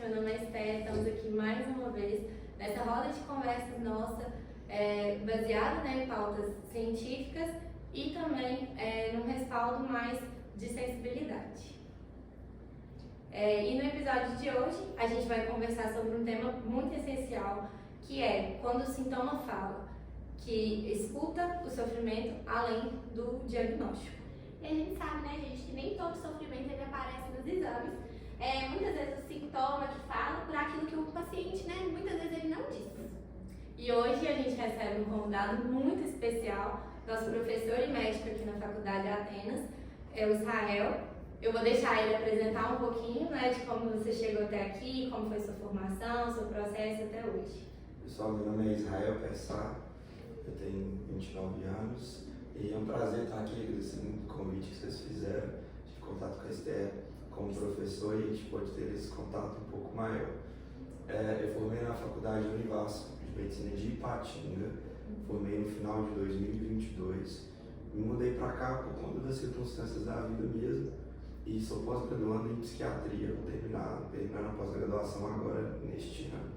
meu nome é Esther, estamos aqui mais uma vez nessa roda de conversas nossa, baseada, né, em pautas científicas e também num respaldo mais de sensibilidade. E no episódio de hoje a gente vai conversar sobre um tema muito essencial, que é quando o sintoma fala, que escuta o sofrimento além do diagnóstico. E a gente sabe, né, gente, que nem todo sofrimento ele aparece nos exames. Muitas vezes o sintoma que fala por aquilo que o paciente, né, muitas vezes ele não diz. E hoje a gente recebe um convidado muito especial, nosso professor e médico aqui na Faculdade de Atenas, é o Israel. Eu vou deixar ele apresentar um pouquinho, né, de como você chegou até aqui, como foi sua formação, seu processo até hoje. Pessoal, meu nome é Israel Pessá, eu tenho 29 anos e é um prazer estar aqui, agradecendo muito o convite que vocês fizeram de contato com a Esther como professor, e a gente pode ter esse contato um pouco maior. Eu formei na Faculdade Univasf de Medicina de Ipatinga, formei no final de 2022, me mudei para cá por conta das circunstâncias da vida mesmo e sou pós-graduando em psiquiatria, vou terminar a pós-graduação agora neste ano.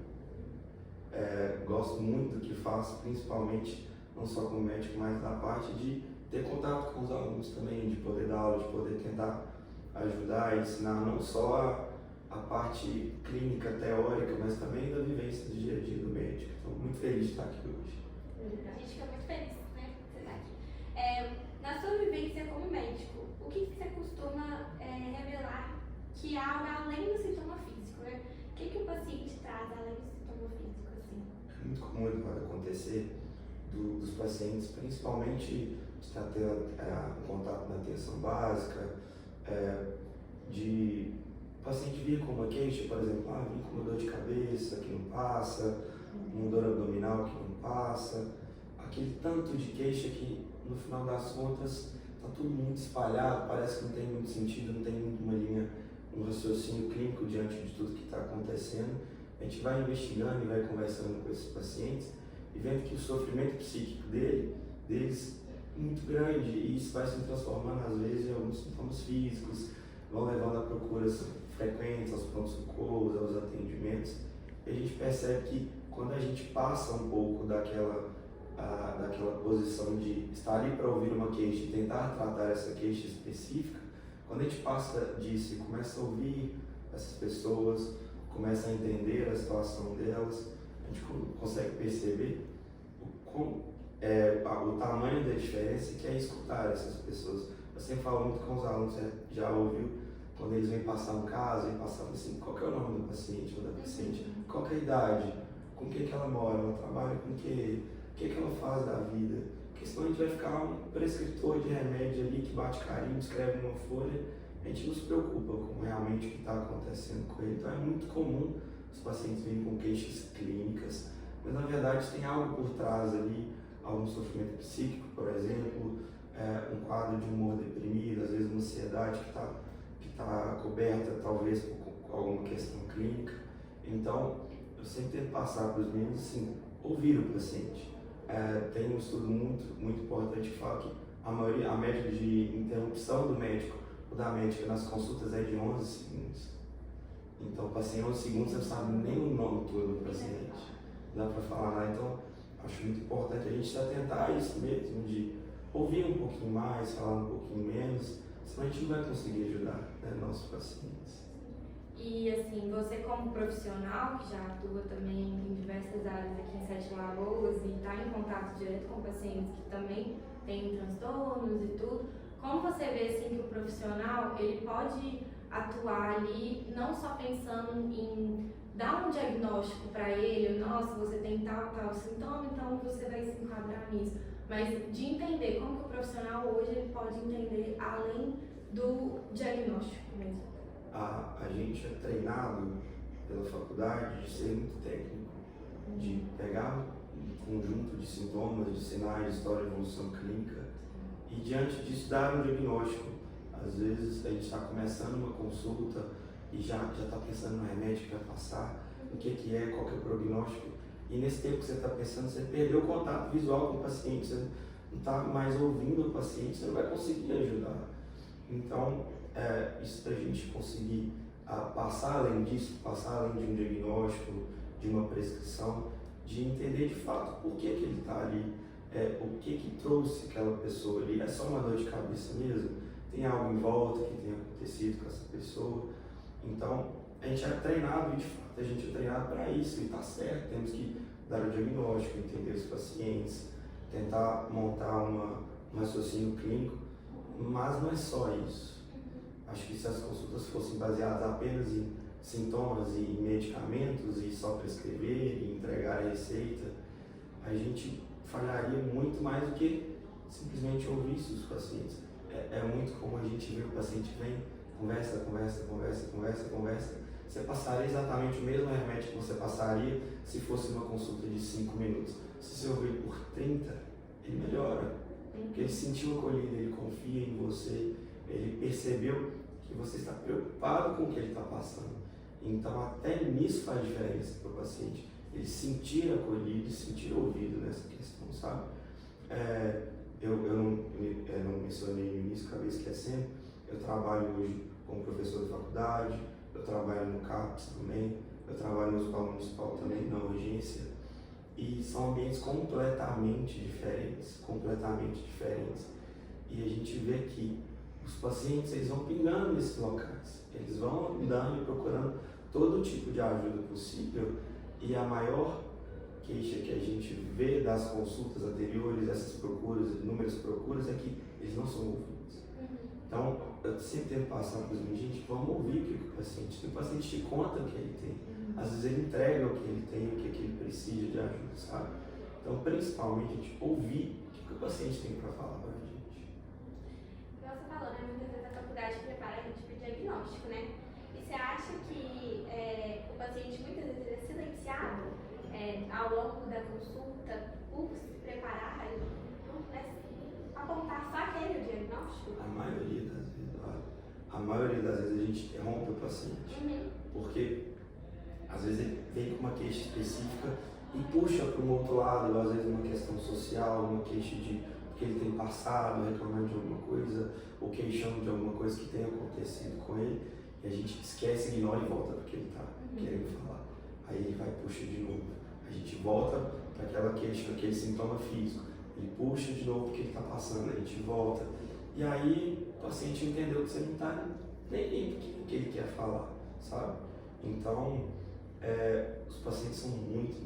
Gosto muito do que faço, principalmente não só como médico, mas da parte de ter contato com os alunos também, de poder dar aula, de poder tentar ajudar e ensinar não só a parte clínica, teórica, mas também da vivência do dia a dia do médico. Estou muito feliz de estar aqui hoje. A gente fica muito feliz, né, de você estar aqui. Na sua vivência como médico, o que você costuma revelar que há algo além do sintoma físico, né? O que o paciente traz além do sintoma físico, assim? É muito comum pode acontecer dos pacientes, principalmente de estar tendo contato na atenção básica, de o paciente vir com uma queixa, por exemplo, vir com uma dor de cabeça que não passa, uma dor abdominal que não passa, aquele tanto de queixa que no final das contas está tudo muito espalhado, parece que não tem muito sentido, não tem muito uma linha, um raciocínio clínico diante de tudo que está acontecendo. A gente vai investigando e vai conversando com esses pacientes e vendo que o sofrimento psíquico deles é muito grande, e isso vai se transformando às vezes em alguns sintomas físicos, vão levando a procuras frequentes aos pronto-socorros, aos atendimentos, e a gente percebe que quando a gente passa um pouco daquela posição de estar ali para ouvir uma queixa e tentar tratar essa queixa específica, quando a gente passa disso e começa a ouvir essas pessoas, começa a entender a situação delas, a gente consegue perceber o tamanho da diferença que é escutar essas pessoas. Eu sempre falo muito com os alunos, você já ouviu, quando eles vêm passar um caso, vêm passando assim, qual que é o nome do paciente ou da paciente, qual que é a idade, com quem que ela mora, ela trabalha com o que ela faz da vida, porque senão a gente vai ficar um prescritor de remédio ali que bate carinho, escreve numa folha, a gente não se preocupa com realmente o que está acontecendo com ele. Então é muito comum os pacientes virem com queixas clínicas, mas na verdade tem algo por trás ali, algum sofrimento psíquico, por exemplo, um quadro de humor deprimido, às vezes uma ansiedade que tá coberta talvez por alguma questão clínica. Então eu sempre tento passar para os meninos assim, ouvir o paciente. Tem um estudo muito importante que fala que a média de interrupção do médico ou da médica nas consultas é de 11 segundos. Então, o paciente em 11 segundos você não sabe nem o nome todo do paciente. Não dá para falar nada. Então, acho muito importante a gente se atentar a isso mesmo, de ouvir um pouquinho mais, falar um pouquinho menos, senão a gente não vai conseguir ajudar, né, nossos pacientes. E assim, você como profissional, que já atua também em diversas áreas aqui em Sete Lagoas e está em contato direto com pacientes que também têm transtornos e tudo, como você vê assim, que o profissional ele pode atuar ali não só pensando em dar um diagnóstico para ele, nossa, você tem tal sintoma, então você vai se enquadrar nisso, mas de entender como que o profissional hoje ele pode entender além do diagnóstico mesmo. A gente é treinado pela faculdade de ser muito técnico, de pegar um conjunto de sintomas, de sinais, de história de evolução clínica e diante disso dar um diagnóstico. Às vezes a gente está começando uma consulta e já está pensando no remédio que vai passar, o que é, qual que é o prognóstico, e nesse tempo que você está pensando, você perdeu o contato visual com o paciente, você não está mais ouvindo o paciente, você não vai conseguir ajudar. Então, isso da gente conseguir a passar além disso, passar além de um diagnóstico, de uma prescrição, de entender de fato por que ele está ali, o que trouxe aquela pessoa ali. É só uma dor de cabeça mesmo? Tem algo em volta que tenha acontecido com essa pessoa? Então, a gente é treinado, e de fato a gente é treinado para isso, e está certo, temos que dar o diagnóstico, entender os pacientes, tentar montar um raciocínio clínico, mas não é só isso. Acho que se as consultas fossem baseadas apenas em sintomas e medicamentos e só prescrever e entregar a receita, a gente falharia muito mais do que simplesmente ouvir isso dos pacientes. É muito como a gente vê o paciente vem, conversa, você passaria exatamente o mesmo remédio que você passaria se fosse uma consulta de 5 minutos. Se você ouvir por 30, ele melhora, porque ele sentiu acolhido, ele confia em você, ele percebeu que você está preocupado com o que ele está passando. Então, até nisso faz diferença para o paciente, ele sentir acolhido e sentir ouvido nessa questão, sabe? Eu não mencionei no início, acabei esquecendo, eu trabalho hoje como professor de faculdade, eu trabalho no CAPS também, eu trabalho no Hospital Municipal também, na urgência, e são ambientes completamente diferentes. E a gente vê que os pacientes, eles vão pingando nesses locais, eles vão andando e procurando todo tipo de ajuda possível, e a maior queixa que a gente vê das consultas anteriores, dessas procuras, inúmeras procuras, é que eles não são ouvidos. Então, eu sempre tento passar para os meus, gente, vamos ouvir o que o paciente te conta o que ele tem. Às vezes ele entrega o que ele tem, o que ele precisa de ajuda, sabe? Então, principalmente, a gente ouvir o que o paciente tem para falar para a gente. Igual você falou, né? Muitas vezes a faculdade prepara a gente para o diagnóstico, né? E você acha que o paciente muitas vezes é silenciado ao longo da consulta por se preparar, apontar só aquele diagnóstico? A maioria das vezes a gente interrompe o paciente, porque às vezes ele vem com uma queixa específica e puxa para um outro lado, às vezes uma questão social, uma queixa de que ele tem passado, reclamando de alguma coisa, ou queixando de alguma coisa que tenha acontecido com ele, e a gente esquece, ignora e volta para o que ele está querendo falar. Aí ele vai e puxa de novo. A gente volta para aquela queixa, aquele sintoma físico, ele puxa de novo o que ele está passando, a gente volta. E aí o paciente entendeu que você não está nem o que ele quer falar, sabe? Então, os pacientes são muito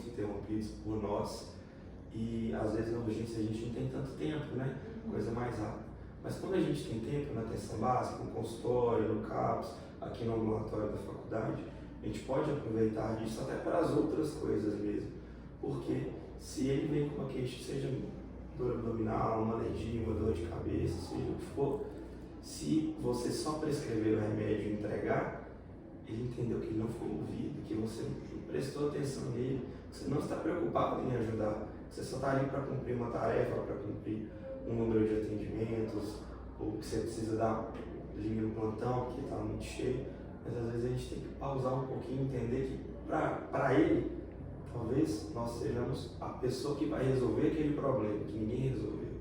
interrompidos por nós, e às vezes na urgência a gente não tem tanto tempo, né? Coisa mais rápida. Mas quando a gente tem tempo na atenção básica, no consultório, no CAPS, aqui no ambulatório da faculdade, a gente pode aproveitar disso até para as outras coisas mesmo. Porque se ele vem com uma queixa, seja dor abdominal, uma alergia, uma dor de cabeça, seja o que for, se você só prescrever o remédio e entregar, ele entendeu que ele não foi ouvido, que você não prestou atenção nele, você não está preocupado em ajudar, você só está ali para cumprir uma tarefa, para cumprir um número de atendimentos, ou que você precisa dar linha no plantão, porque está muito cheio, mas às vezes a gente tem que pausar um pouquinho e entender que para ele, talvez nós sejamos a pessoa que vai resolver aquele problema, que ninguém resolveu.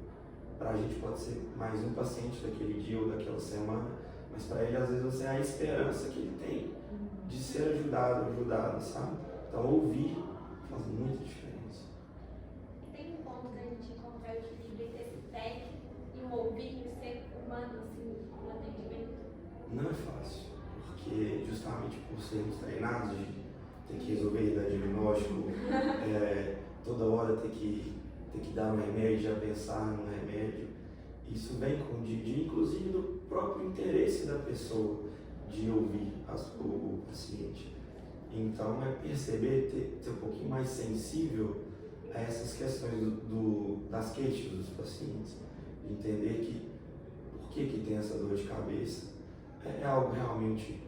Para a gente pode ser mais um paciente daquele dia ou daquela semana, mas para ele às vezes você é a esperança que ele tem de ser ajudada, sabe? Então ouvir faz muita diferença. Tem um ponto da gente encontrar o equilíbrio entre esse técnico e o ouvir, o ser humano, assim, no atendimento? Não é fácil, porque justamente por sermos treinados de ter que resolver, dar diagnóstico, toda hora ter que dar um remédio, já pensar no remédio, isso vem com o dia a dia, inclusive do próprio interesse da pessoa de ouvir o paciente. Então é perceber, ter um pouquinho mais sensível a essas questões das queixas dos pacientes, entender que por que tem essa dor de cabeça, é algo realmente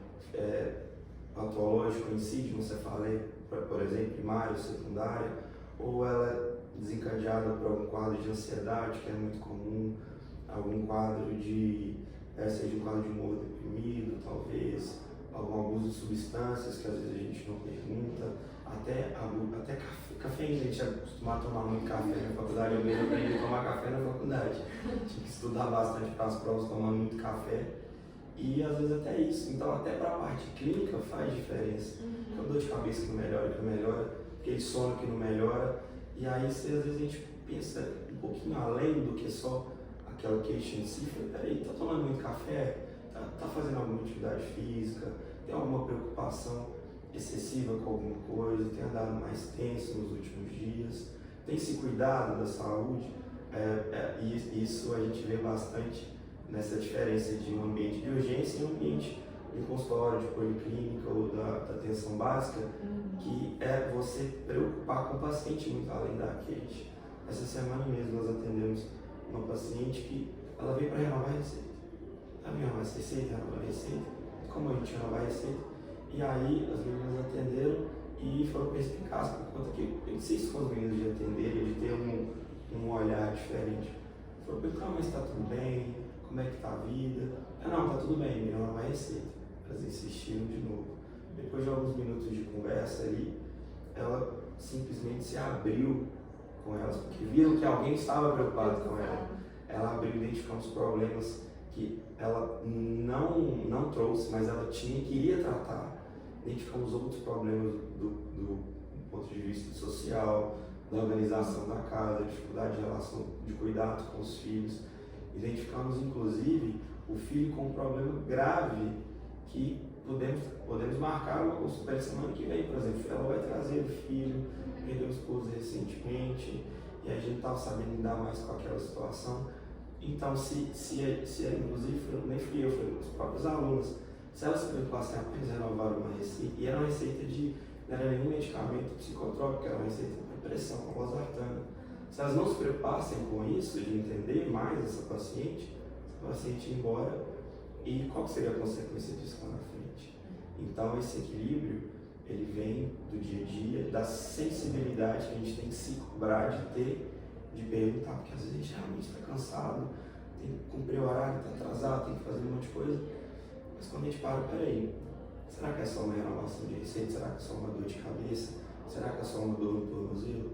patológico, incide no cefaleia, por exemplo, primária ou secundária, ou ela é desencadeada por algum quadro de ansiedade, que é muito comum, algum quadro seja um quadro de humor deprimido, talvez, algum abuso de substâncias que às vezes a gente não pergunta, até cafeína, a gente é acostumado a tomar muito café na faculdade, eu mesmo aprendi a tomar café na faculdade, tinha que estudar bastante para as provas tomando muito café, E às vezes até isso. Então até para a parte clínica faz diferença. Porque a dor de cabeça que não melhora, aquele sono que não melhora. E aí às vezes a gente pensa um pouquinho além do que só aquela queixa em si. Peraí, tá tomando muito café? Tá fazendo alguma atividade física? Tem alguma preocupação excessiva com alguma coisa? Tem andado mais tenso nos últimos dias? Tem se cuidado da saúde? E isso a gente vê bastante nessa diferença de um ambiente de urgência e um ambiente de consultório, de policlínica ou da atenção básica, que é você preocupar com o paciente muito além da queixa. Essa semana mesmo nós atendemos uma paciente que ela veio para renovar a receita. Ela veio renovar a receita, como a gente renova a receita. E aí as meninas atenderam e foram perspicazes por conta que eu insisto com as meninas de atenderem, de ter um olhar diferente. Falou, mas está tudo bem? Como é que está a vida? Não, está tudo bem, melhor não vai receita. Elas insistiram de novo. Depois de alguns minutos de conversa ali, ela simplesmente se abriu com elas, porque viram que alguém estava preocupado com ela. Ela abriu, identificando os problemas que ela não trouxe, mas ela queria tratar. Identificamos outros problemas do ponto de vista social, da organização da casa, dificuldade de relação de cuidado com os filhos. Identificamos inclusive o filho com um problema grave que podemos marcar uma consulta semana que vem, por exemplo. Ela vai trazer o filho, perdeu o esposo recentemente e a gente estava sabendo lidar mais com aquela situação. Então, inclusive, nem fui eu, foi os próprios alunos, se elas se preocupassem apenas renovar uma receita, e era uma receita não era nenhum medicamento psicotrópico, era uma receita para pressão, com losartana. Se elas não se preocupassem com isso, de entender mais essa paciente ia embora, e qual seria a consequência disso lá na frente? Então, esse equilíbrio, ele vem do dia a dia, da sensibilidade que a gente tem que se cobrar de ter, de perguntar, porque às vezes a gente realmente está cansado, tem que cumprir o horário, está atrasado, tem que fazer um monte de coisa, mas quando a gente peraí, será que é só uma renovação de receita? Será que é só uma dor de cabeça? Será que é só uma dor no tornozelo?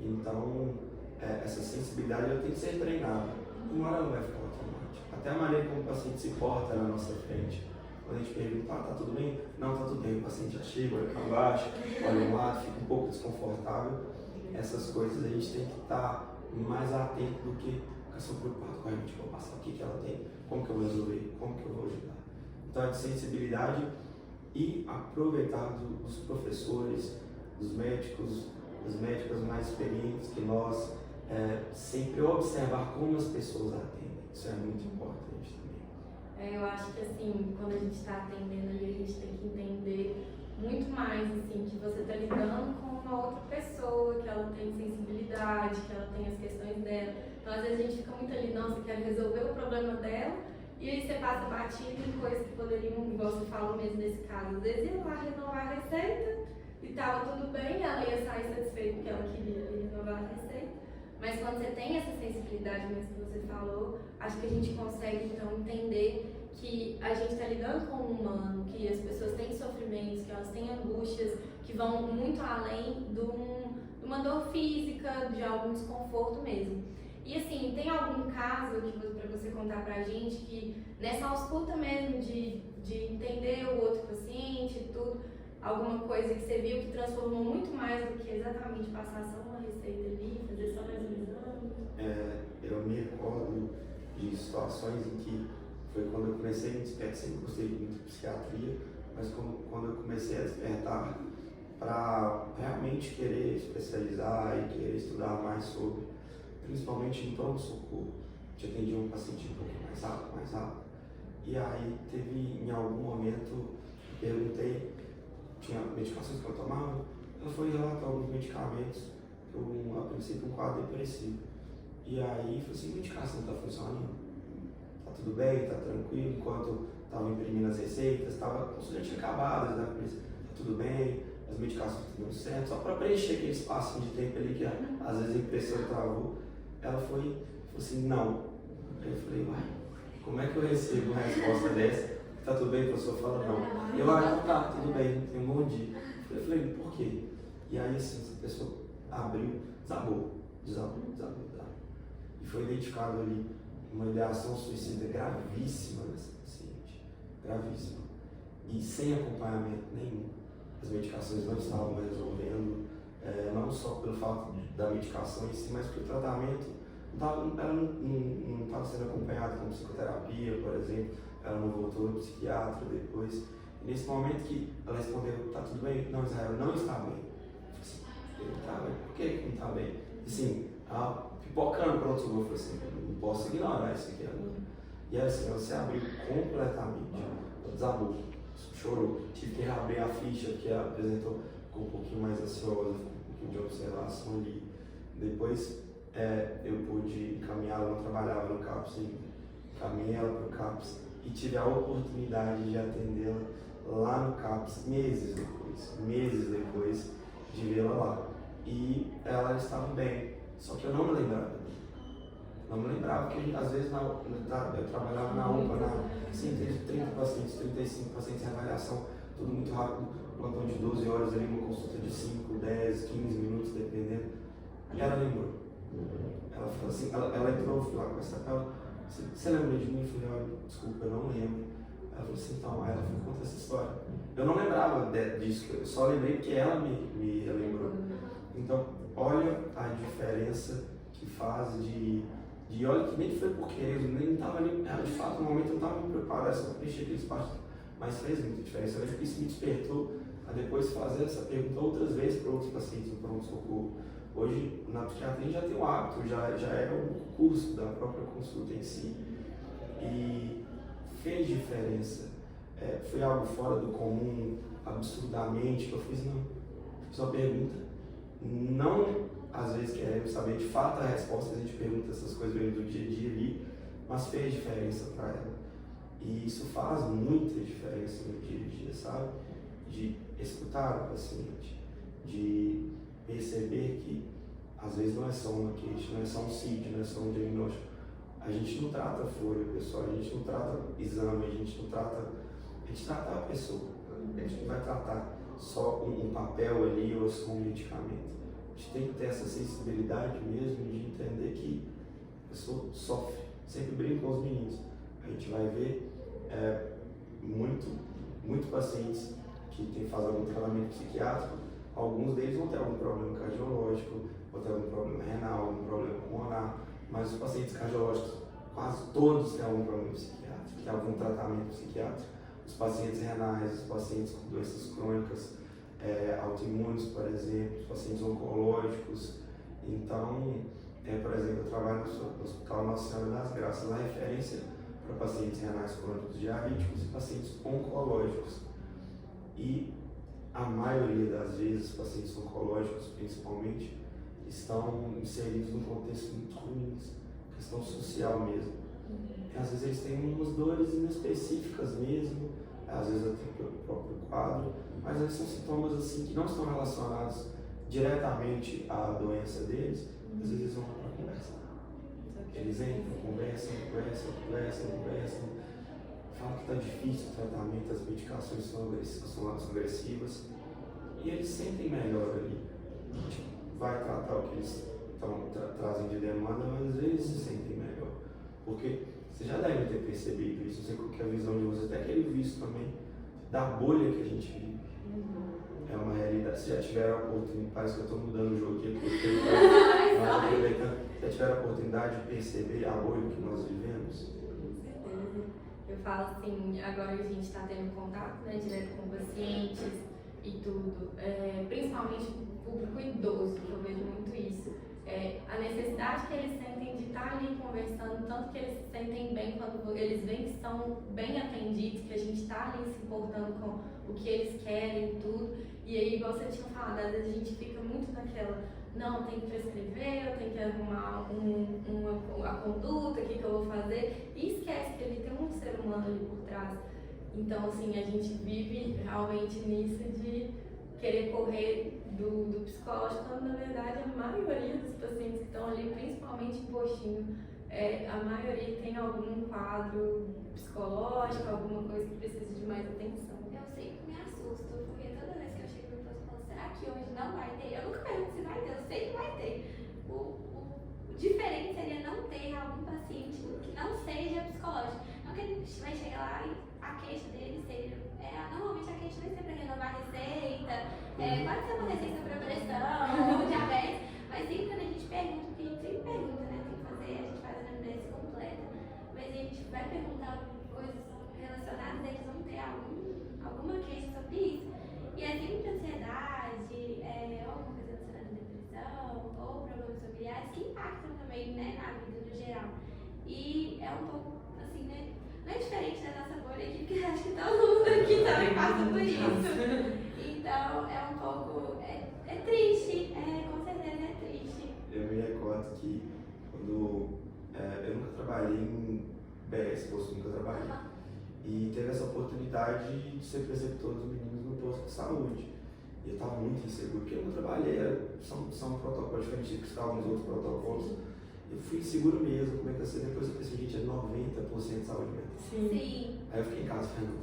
Então, essa sensibilidade ela tem que ser treinada, uma hora ela vai ficar automática. Até a maneira como o paciente se porta na nossa frente. Quando a gente pergunta, tá tudo bem? Não, tá tudo bem. O paciente já chega, olha para baixo, olha um lado, fica um pouco desconfortável. Essas coisas a gente tem que estar mais atento do que ficar só preocupado com a gente, vou passar o que ela tem, como que eu vou resolver, como que eu vou ajudar. Então é de sensibilidade e aproveitar dos professores, dos médicos, das médicas mais experientes que nós, sempre observar como as pessoas atendem. Isso é muito importante também. Eu acho que assim, quando a gente está atendendo ali, a gente tem que entender muito mais assim, que você está lidando com uma outra pessoa, que ela tem sensibilidade, que ela tem as questões dela. Então às vezes a gente fica muito ali, não, você quer resolver o problema dela, e aí você passa batido em coisas que poderiam, igual você falou mesmo nesse caso, às vezes ia lá renovar a receita e estava tudo bem, ela ia sair satisfeita porque ela queria renovar a receita. Mas quando você tem essa sensibilidade mesmo que você falou, acho que a gente consegue então entender que a gente está lidando com um humano, que as pessoas têm sofrimentos, que elas têm angústias que vão muito além de uma dor física, de algum desconforto mesmo. E assim, tem algum caso para você contar pra gente que nessa ausculta mesmo de entender o outro paciente e tudo, alguma coisa que você viu que transformou muito mais do que exatamente passar só uma receita ali, fazer só mais um exame? Eu me recordo de situações em que foi quando eu comecei a me despertar, sempre gostei muito de psiquiatria, mas quando eu comecei a despertar para realmente querer especializar e querer estudar mais sobre, principalmente em pronto-socorro. Eu atendi um paciente um pouco mais rápido. E aí teve, em algum momento, perguntei, tinha medicações que eu tomava, ela foi relatar alguns medicamentos, a princípio um quadro depressivo. E aí falei assim, a medicação está funcionando? Tá tudo bem, tá tranquilo? Enquanto estava imprimindo as receitas, estava com já tinha acabado, tá tudo bem, as medicações estão dando certo, só para preencher aquele espaço de tempo ali que às vezes a impressora travou. Ela falou assim, não. Aí eu falei, uai, como é que eu recebo uma resposta dessa? Tá tudo bem, professor? Fala não. E eu, não, tá, tudo bem, tem um bom dia. Eu falei, por quê? E aí assim, essa pessoa abriu, desabou. E foi identificado ali uma ideação suicida gravíssima nessa paciente. gravíssimo. E sem acompanhamento nenhum. As medicações não estavam resolvendo, não só pelo fato da medicação em si, mas porque o tratamento ela não estava sendo acompanhada com psicoterapia, por exemplo. Ela não voltou no psiquiatra depois. E nesse momento que ela respondeu, tá tudo bem? Não, Israel, não está bem. Ele não está bem. Por que não está bem? Assim, pipocando pronto, eu falei assim, não posso ignorar isso aqui agora. E aí assim, ela se abriu completamente, ela desabou, chorou. Tive que reabrir a ficha, porque ela apresentou, ficou um pouquinho mais ansiosa, um pouquinho de observação ali. Depois eu pude encaminhá-la, não trabalhava no CAPS ainda, encaminhei ela para o CAPS e tive a oportunidade de atendê-la lá no CAPS meses depois de vê-la lá. E ela estava bem, só que eu não me lembrava. Não me lembrava, porque às vezes eu trabalhava na UPA, assim, 30 pacientes, 35 pacientes em avaliação, tudo muito rápido, plantão de 12 horas ali, uma consulta de 5, 10, 15 minutos, dependendo. E ela lembrou. Ela falou assim, ela entrou, fui lá conversar com ela, você lembra de mim? Eu falei, olha, desculpa, eu não lembro. Ela falou assim, então, aí ela falou, conta essa história. Eu não lembrava disso, eu só lembrei porque ela me lembrou. Então, olha a diferença que faz de olha que nem foi porque eu nem estava ali, de fato no momento eu não estava me preparado, só preencher aquele espaço, mas fez muita diferença. Eu acho que isso me despertou a depois fazer essa pergunta outras vezes para outros pacientes no pronto-socorro. Hoje, na psiquiatria já tem o hábito, já é o curso da própria consulta em si. E fez diferença. Foi algo fora do comum, absurdamente, que eu fiz, não. Fiz uma pergunta, não às vezes queremos saber de fato a resposta, a gente pergunta essas coisas meio do dia a dia ali, mas fez diferença para ela. E isso faz muita diferença no dia a dia, sabe? De escutar o paciente, de perceber que às vezes não é só uma queixa, não é só um CID, não é só um diagnóstico. A gente não trata a folha, pessoal, a gente não trata exame, a gente trata a pessoa. A gente não vai tratar só um papel ali ou só um medicamento. A gente tem que ter essa sensibilidade mesmo de entender que a pessoa sofre. Sempre brinco com os meninos. A gente vai ver muito pacientes que têm que fazer algum tratamento psiquiátrico, alguns deles vão ter algum problema cardiológico, vão ter algum problema renal, algum problema pulmonar, mas os pacientes cardiológicos, quase todos têm algum problema psiquiátrico, têm algum tratamento psiquiátrico. Os pacientes renais, os pacientes com doenças crônicas, autoimunes, por exemplo, os pacientes oncológicos. Então, por exemplo, eu trabalho no Hospital Nossa Senhora das Graças, na referência para pacientes renais crônicos diabéticos e pacientes oncológicos. E a maioria das vezes, os pacientes oncológicos, principalmente, estão inseridos num contexto muito ruim, questão social mesmo. E, às vezes eles têm umas dores inespecíficas mesmo, às vezes até pelo próprio quadro, mas eles são sintomas assim que não estão relacionados diretamente à doença deles. Às vezes eles vão para a conversa. Eles entram, conversam, falam que está difícil o tratamento, as medicações são agressivas, e eles sentem melhor ali. A gente vai tratar o que eles trazem de demanda, mas eles se sentem melhor. Porque você já deve ter percebido isso, não sei qual que é a visão de vocês, até aquele visto também da bolha que a gente vive. É uma realidade. Se já tiver a oportunidade, parece que eu estou mudando o jogo aqui, porque se já tiver a oportunidade de perceber a bolha que nós vivemos. Com certeza. Eu falo assim, agora a gente está tendo contato, né, direto com pacientes e tudo, principalmente o público idoso, que eu vejo muito isso. A necessidade que eles sentem de estar ali conversando, tanto que eles se sentem bem quando eles veem que estão bem atendidos, que a gente está ali se importando com o que eles querem e tudo. E aí, igual você tinha falado, às vezes a gente fica muito naquela, não, tem que prescrever, eu tenho que arrumar a conduta, o que eu vou fazer, e esquece que ele tem um ser humano ali por trás. Então, assim, a gente vive realmente nisso de querer correr do psicológico, quando na verdade a maioria dos pacientes que estão ali, principalmente em postinho, a maioria tem algum quadro psicológico, alguma coisa que precisa de mais atenção. Eu sempre me assusto, porque toda vez que eu chego no posto, será que hoje não vai ter? Eu nunca pergunto se vai ter, eu sei que vai ter. O diferente seria não ter algum paciente que não seja psicológico. Não que a gente vai chegar lá e a queixa deles seja, normalmente a queixa nem sempre é renovar a receita, pode ser uma receita para pressão ou diabetes, mas sempre quando a gente pergunta, porque a gente sempre pergunta, né, tem que fazer, a gente faz a anamnese completa, mas a gente vai perguntar coisas relacionadas, eles vão ter alguma queixa sobre isso, e é sempre ansiedade, ou alguma coisa relacionada à depressão, ou problemas familiares que impactam também, né, na vida no geral. E é um pouco, assim, né, não é diferente da nossa bolha aqui, porque acho que todo mundo aqui também passa por isso. Então, é um pouco, é triste, com certeza é triste. Eu me recordo que quando eu nunca trabalhei em BS, nunca trabalhei. E teve essa oportunidade de ser preceptor dos meninos no posto de saúde. E eu estava muito inseguro, porque eu não trabalhei, são protocolos diferentes que estavam nos outros protocolos. Eu fui inseguro mesmo, como é que eu sei? Depois eu pensei, gente, é 90% de saúde mental. Sim. Aí eu fiquei em casa, falei, não,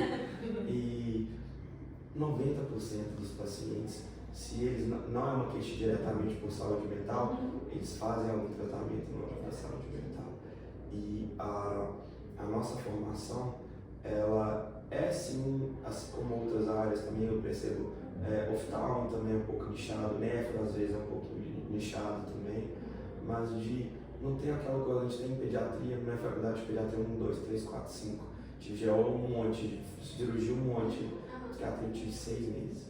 tá tranquilo. E 90% dos pacientes, se eles não é uma queixa diretamente por saúde mental, eles fazem algum tratamento na saúde mental. E a nossa formação, ela é sim, assim como outras áreas também, eu percebo, oftalmo também é um pouco nichado, nefro às vezes é um pouco nichado também, mas não tem aquela coisa, a gente tem pediatria, não é faculdade de pediatria 1, 2, 3, 4, 5, tive geólogo um monte, cirurgia um monte, psiquiatria eu tive 6 meses.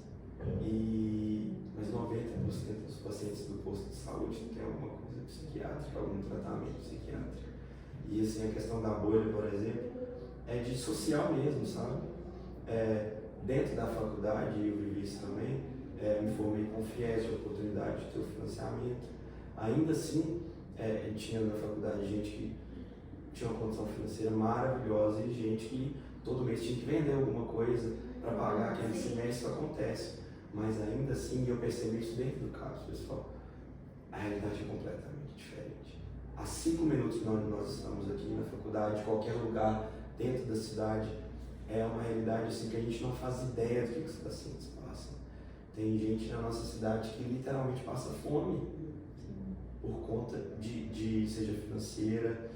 Mas 90% dos pacientes do posto de saúde tem alguma coisa psiquiátrica, algum tratamento psiquiátrico. E assim, a questão da bolha, por exemplo, é de social mesmo, sabe? Dentro da faculdade, eu vivi isso também, me formei com FIES, tive a oportunidade de ter o financiamento. Ainda assim, tinha na faculdade gente que tinha uma condição financeira maravilhosa e gente que todo mês tinha que vender alguma coisa para pagar aquele semestre, isso acontece. Mas ainda assim, eu percebi isso dentro do caso, pessoal, a realidade é completamente diferente. A 5 minutos de onde nós estamos aqui na faculdade, qualquer lugar dentro da cidade, é uma realidade assim, que a gente não faz ideia do que os pacientes passam. Tem gente na nossa cidade que literalmente passa fome por conta seja financeira,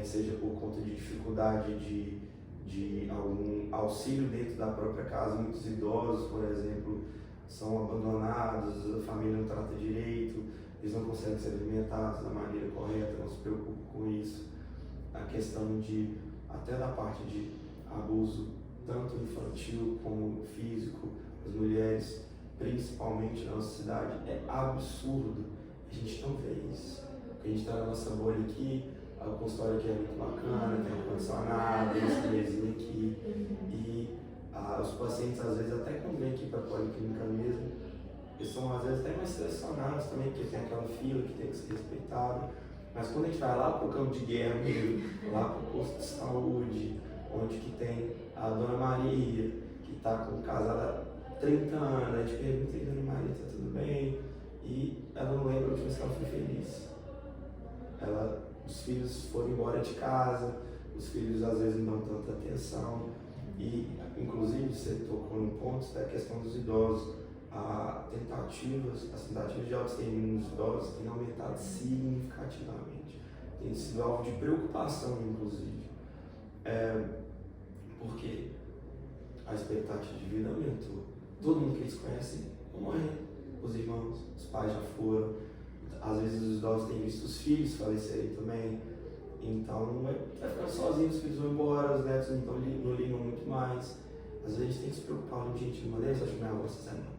seja por conta de dificuldade de algum auxílio dentro da própria casa. Muitos idosos, por exemplo, são abandonados, a família não trata direito, eles não conseguem ser alimentados da maneira correta, não se preocupam com isso. A questão até da parte de abuso, tanto infantil como físico, as mulheres, principalmente na nossa cidade, é absurdo. A gente não vê isso. Porque a gente está na nossa bolha aqui, o consultório aqui é muito bacana, tem ar-condicionado, tem esse mesinho aqui. E os pacientes, às vezes, até quando vêm aqui para a policlínica mesmo, eles são, às vezes, até mais selecionados também, porque tem aquela fila que tem que ser respeitada. Mas quando a gente vai lá para o campo de guerra mesmo, lá para o posto de saúde, onde que tem a Dona Maria, que está casada há 30 anos, a gente pergunta, Dona Maria, está tudo bem? E ela não lembra a última vez que ela foi feliz. Os filhos foram embora de casa, os filhos às vezes não dão tanta atenção. E, inclusive, você tocou num ponto da questão dos idosos. As tentativas de auto-extermínio nos idosos têm aumentado significativamente. Tem sido alvo de preocupação, inclusive. Porque a expectativa de vida aumentou. Todo mundo que eles conhecem morreu. Os irmãos, os pais já foram. Às vezes os idosos têm visto os filhos falecerem também. Então vai ficar sozinho, os filhos vão embora, os netos não ligam muito mais. Às vezes a gente tem que se preocupar, gente, não mandei essa minha avó essa semana.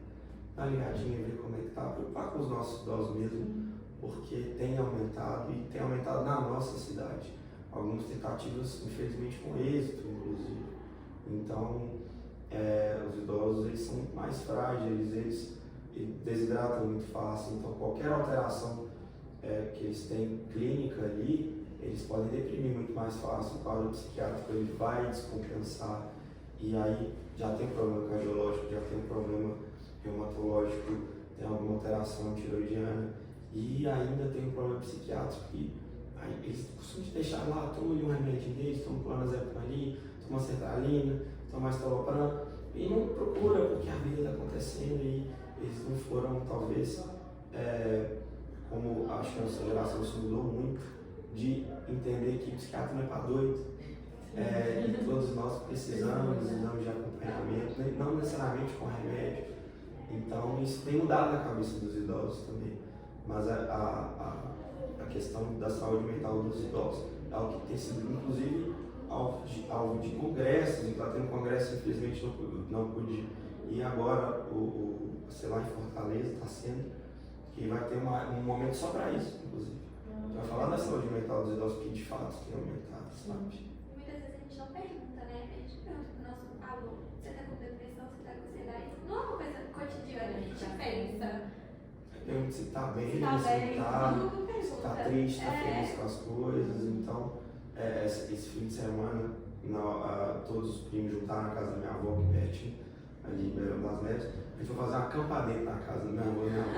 Dá uma ligadinha, ver como é que tá, preocupar com os nossos idosos mesmo, porque tem aumentado e tem aumentado na nossa cidade. Algumas tentativas, infelizmente, com êxito, inclusive. Então, os idosos, eles são muito mais frágeis, eles desidratam muito fácil, então qualquer alteração que eles têm clínica ali, eles podem deprimir muito mais fácil. O quadro psiquiátrico ele vai descompensar, e aí já tem um problema cardiológico, já tem um problema reumatológico, tem alguma alteração tiroidiana, e ainda tem um problema psiquiátrico que aí eles costumam te deixar lá, toma um remédio desse, toma clonazepam ali, toma sertralina, toma estalopram, e não procura porque a vida está acontecendo e eles não foram, talvez, como acho que a nossa geração se mudou muito, de entender que psiquiatra não é para doido, E todos nós precisamos de acompanhamento, não necessariamente com remédio. Então isso tem mudado na cabeça dos idosos também. Mas a questão da saúde mental dos idosos é algo que tem sido, inclusive, alvo de congressos. Está tendo congresso, infelizmente não pude ir agora, sei lá, em Fortaleza está sendo, que vai ter um momento só para isso, inclusive. Vai falar da saúde mental dos idosos, que de fato tem aumentado, sabe? Muitas vezes a gente não pergunta, né? A gente pergunta pro nosso aluno, você tá com depressão, você tá com ansiedade? Não é uma coisa cotidiana, a gente pensa. Pergunta se tá bem, Se tá bem, se tá triste, tá feliz com as coisas. Então, esse fim de semana, todos os primos juntaram na casa da minha avó, aqui pertinho, ali em Beirão das Neves. A gente foi fazer uma acampa dentro da casa da minha avó e minha avó.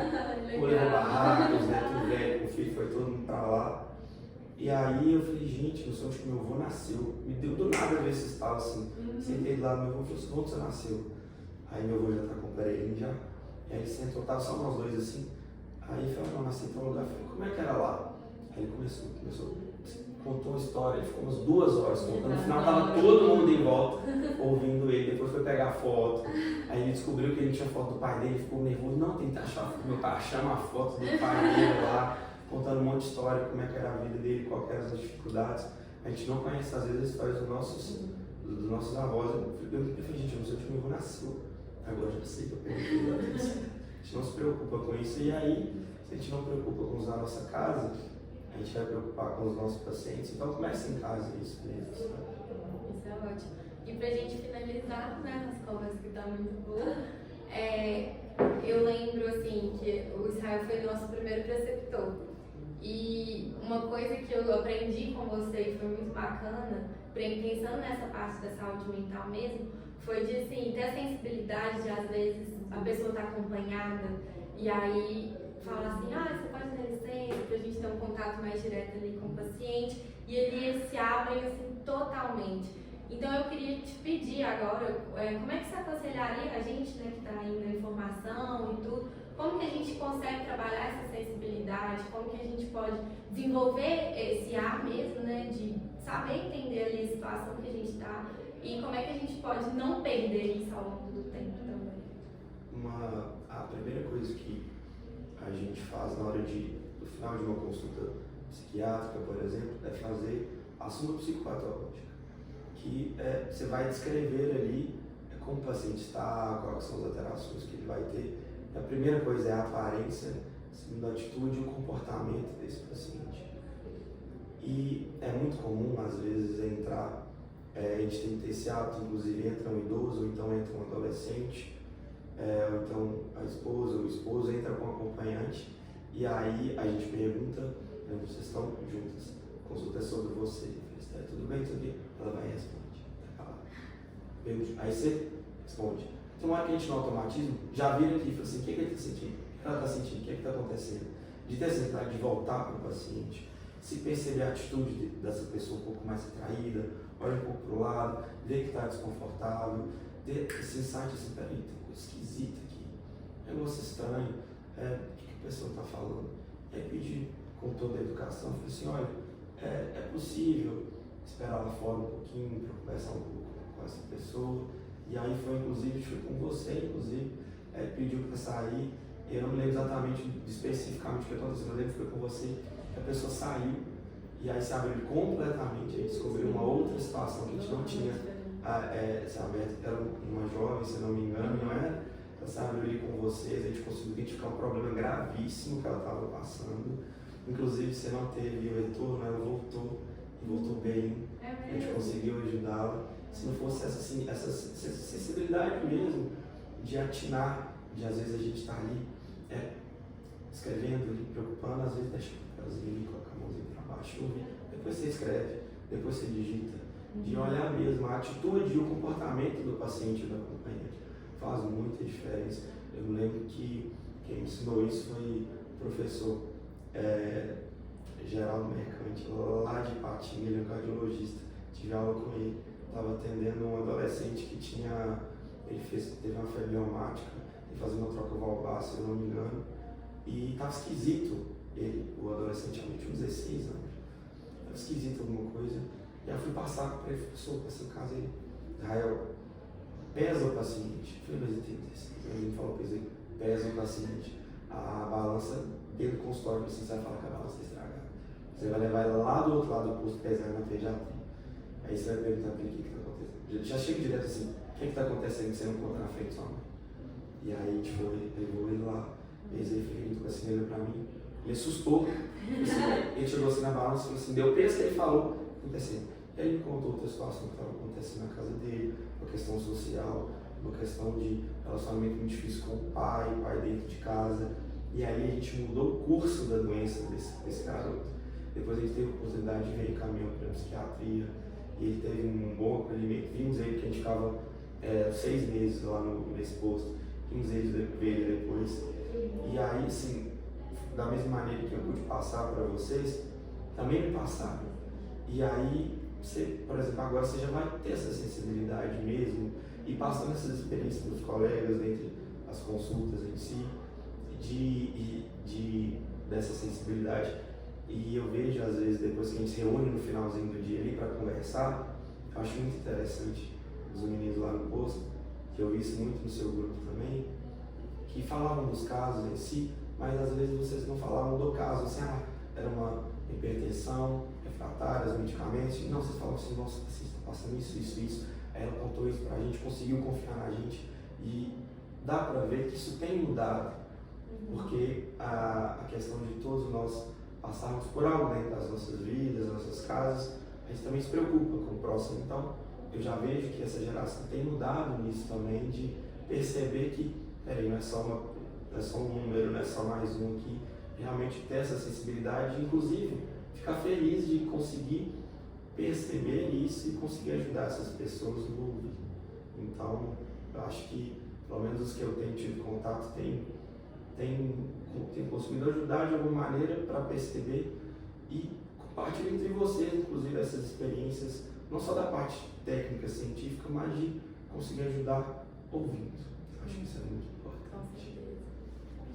Pulando barracos, neto velho, o filho foi todo mundo pra lá. E aí eu falei, gente, eu sou onde que meu avô nasceu. Me deu do nada ver esse estalo assim. Sentei do lado do meu avô e falei, onde você nasceu? Aí meu avô já tá com o aparelhinho já. E aí ele sentou, tava só nós dois assim. Aí ele falou, não, nasci em tal lugar. Eu falei, como é que era lá? Aí ele começou, contou uma história, ele ficou umas 2 horas contando. No final tava todo mundo em volta, ouvindo ele. Depois foi pegar foto. Aí ele descobriu que ele tinha foto do pai dele, ele ficou nervoso. Não, tem que achar a foto do meu pai, achamos a foto do pai dele lá, contando um monte de história, como é que era a vida dele, quais eram as dificuldades. A gente não conhece às vezes as histórias dos nossos avós. Eu falei, gente, eu não sei onde meu avô nasceu. Agora já sei que eu perguntei. A gente não se preocupa com isso. E aí, se a gente não preocupa com usar a nossa casa, a gente vai preocupar com os nossos pacientes. Então comece em casa isso mesmo. Isso é ótimo. E pra gente finalizar, né, as conversas que tá muito boa, eu lembro assim que o Israel foi o nosso primeiro preceptor. E uma coisa que eu aprendi com você e foi muito bacana, pensando nessa parte da saúde mental mesmo, foi de assim, ter a sensibilidade de às vezes a pessoa tá acompanhada e aí fala assim, você pode dar licença pra gente ter um contato mais direto ali com o paciente, e eles se abrem assim totalmente. Então eu queria te pedir agora, como é que você aconselharia a gente, né, que está indo na informação e tudo, como que a gente consegue trabalhar essa sensibilidade, como que a gente pode desenvolver esse ar mesmo, né, de saber entender ali a situação que a gente está e como é que a gente pode não perder isso ao longo do tempo também? A primeira coisa que a gente faz no final de uma consulta psiquiátrica, por exemplo, é fazer a súmula psicopatológica, que você vai descrever ali como o paciente está, quais são as alterações que ele vai ter. A primeira coisa é a aparência, a segunda a atitude e o comportamento desse paciente. E é muito comum, às vezes, entrar, a gente tem que ter esse hábito, inclusive entra um idoso, ou então entra um adolescente, ou então a esposa ou o esposo entra com um acompanhante, e aí a gente pergunta, vocês estão juntas, a consulta é sobre você, tudo bem, tudo bem? Ela vai e responde, tá calada. Aí você responde. Tem uma hora que a gente no automatismo já vira aqui e fala assim, o que ele está sentindo? O que ela está sentindo? O que está acontecendo? De ter essa vontade de voltar para o paciente, se perceber a atitude dessa pessoa um pouco mais retraída, olha um pouco para o lado, ver que está desconfortável, ter esse insight assim, peraí, tem coisa esquisita aqui, é um negócio estranho, o que a pessoa está falando? E aí pedir com toda a educação, falei assim, olha, é possível esperar lá fora um pouquinho para conversar um pouco com essa pessoa. E aí foi inclusive, foi com você, inclusive, pediu para sair. Eu não me lembro exatamente, especificamente o que aconteceu, eu lembro que foi com você, que a pessoa saiu e aí se abriu completamente, aí descobriu uma outra situação que a gente não tinha se aberto, era uma jovem, se não me engano, não era? Ela se abriu ali com vocês, a gente conseguiu identificar um problema gravíssimo que ela estava passando. Inclusive, você não teve o retorno, ela voltou e voltou bem, a gente conseguiu ajudá-la. Se não fosse essa sensibilidade mesmo de atinar, de às vezes a gente está ali escrevendo, ali, preocupando, às vezes deixa o papelzinho ali, coloca a mãozinha para baixo, depois você escreve, depois você digita, de olhar mesmo a atitude e o comportamento do paciente e do acompanhante. Faz muita diferença. Eu lembro que quem me ensinou isso foi o professor Geraldo Mercante, lá de Patinga, ele é um cardiologista, tive aula com ele. Estava atendendo um adolescente que teve uma febre reumática, ele fazia uma troca valvar, se eu não me engano, e estava esquisito. O adolescente tinha uns 16 anos, estava esquisito alguma coisa, E aí eu fui passar para ele, professor, passei o caso aí, Israel, pesa o paciente. Eu falei, mas ele falou, pesa o paciente. A balança dentro do consultório, assim, você vai falar que a balança está estragada. Você vai levar ela lá do outro lado do posto, pesar na pediatria. Aí você vai perguntar para ele o que está acontecendo. Já chega direto assim, o que está acontecendo que você não conta na frente sua mãe? E aí, tipo, ele levou ele lá, pesei, ele tocou assim, olhou pra mim, ele assustou, ele chegou assim na balança, falou assim, deu peso que ele falou, acontecendo. E aí ele me contou outra situação que estava acontecendo na casa dele, uma questão social, uma questão de relacionamento muito difícil com o pai dentro de casa. E aí a gente mudou o curso da doença desse garoto. Depois a gente teve a oportunidade de ver em caminho para a psiquiatria, e ele teve um bom acolhimento. Vimos ele que a gente ficava 6 meses lá nesse posto, vimos ele ver ele depois. E aí, assim, da mesma maneira que eu pude passar para vocês, também me passaram. E aí, você, por exemplo, agora você já vai ter essa sensibilidade mesmo, e passando essas experiências dos colegas, entre as consultas em si, dessa sensibilidade. E eu vejo, às vezes, depois que a gente se reúne no finalzinho do dia ali para conversar, eu acho muito interessante os meninos lá no posto, que eu vi isso muito no seu grupo também, que falavam dos casos em si, mas às vezes vocês não falavam do caso, assim, era uma hipertensão refratária, os medicamentos, não, vocês falavam assim, nossa, você está passando isso. Aí ela contou isso pra gente, conseguiu confiar na gente, e dá pra ver que isso tem mudado, porque a questão de todos nós passarmos por algo dentro das nossas vidas, das nossas casas, a gente também se preocupa com o próximo. Então, eu já vejo que essa geração tem mudado nisso também, de perceber que, peraí, não é só um número, não é só mais um aqui, realmente ter essa sensibilidade, inclusive ficar feliz de conseguir perceber isso e conseguir ajudar essas pessoas no mundo. Então, eu acho que, pelo menos os que eu tenho tido contato, tem conseguido ajudar de alguma maneira para perceber e compartilhar entre vocês, inclusive, essas experiências, não só da parte técnica, científica, mas de conseguir ajudar ouvindo. Eu acho que isso é muito importante.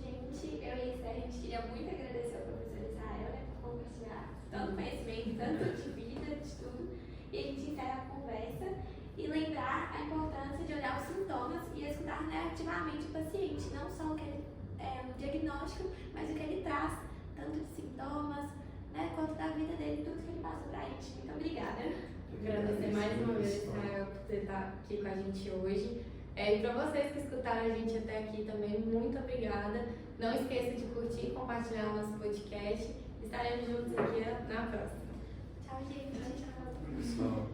Gente, eu e a gente queria muito agradecer ao professor Israel, né, por compartilhar tanto conhecimento, tanto de vida, de tudo. E a gente encerra a conversa e lembrar a importância de olhar os sintomas e escutar, né, ativamente o paciente, não só o que ele o diagnóstico, mas o que ele traz, tanto de sintomas, né, quanto da vida dele, tudo que ele passa pra gente. Muito obrigada. Agradecer mais uma vez, Israel, por você estar aqui com a gente hoje. E para vocês que escutaram a gente até aqui também, muito obrigada. Não esqueça de curtir e compartilhar o nosso podcast. Estaremos juntos aqui na próxima. Tchau, gente. Tchau.